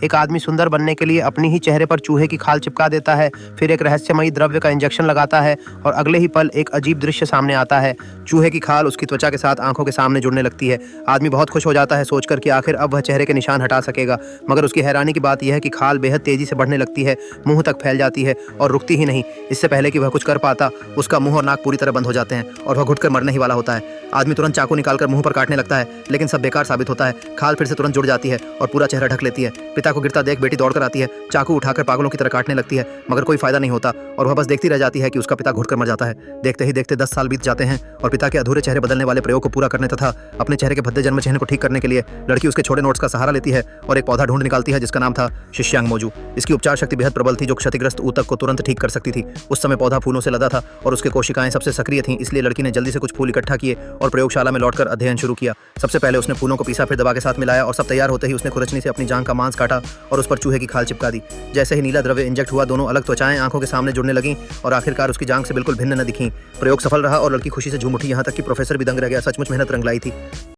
एक आदमी सुंदर बनने के लिए अपनी ही चेहरे पर चूहे की खाल चिपका देता है, फिर एक रहस्यमयी द्रव्य का इंजेक्शन लगाता है और अगले ही पल एक अजीब दृश्य सामने आता है। चूहे की खाल उसकी त्वचा के साथ आंखों के सामने जुड़ने लगती है। आदमी बहुत खुश हो जाता है सोचकर कि आखिर अब वह चेहरे के निशान हटा सकेगा, मगर उसकी हैरानी की बात यह है कि खाल बेहद तेजी से बढ़ने लगती है, मुंह तक फैल जाती है और रुकती ही नहीं। इससे पहले कि वह कुछ कर पाता, उसका मुंह और नाक पूरी तरह बंद हो जाते हैं और वह घुटकर मरने ही वाला होता है। आदमी तुरंत चाकू निकालकर मुंह पर काटने लगता है, लेकिन सब बेकार साबित होता है। खाल फिर से तुरंत जुड़ जाती है और पूरा चेहरा ढक लेती है। पिता को गिरता देख बेटी दौड़कर आती है, चाकू उठाकर पागलों की तरह काटने लगती है, मगर कोई फायदा नहीं होता और वह बस देखती रह जाती है कि उसका पिता घुटकर मर जाता है। देखते ही देखते 10 साल बीत जाते हैं और पिता के अधूरे चेहरे बदलने वाले प्रयोग को पूरा करने तथा अपने चेहरे के भद्दे जन्म चिन्ह को ठीक करने के लिए लड़की उसके छोटे नोट्स का सहारा लेती है और एक पौधा ढूंढ निकालती है जिसका नाम था शिष्यांग मोजू। इसकी उपचार शक्ति बेहद प्रबल थी, जो क्षतिग्रस्त ऊतक को तुरंत ठीक कर सकती थी। उस समय पौधा फूलों से लदा था और उसके कोशिकाएं सबसे सक्रिय थीं, इसलिए लड़की ने जल्दी से कुछ फूल इकट्ठा किए और प्रयोगशाला में लौटकर अध्ययन शुरू किया। सबसे पहले उसने फूलों को पीसा, फिर दवा के साथ मिलाया और सब तैयार होते ही उसने खुरचनी से अपनी जांघ का मांस काटा और उस पर चूहे की खाल चिपका दी। जैसे ही नीला द्रव्य इंजेक्ट हुआ, दोनों अलग त्वचाएं आंखों के सामने जुड़ने लगीं और आखिरकार उसकी जांघ से बिल्कुल भिन्न न दिखीं। प्रयोग सफल रहा और लड़की खुशी से झूम उठी, यहाँ तक कि प्रोफेसर भी दंग रह गया। सचमुच मेहनत रंग लाई थी।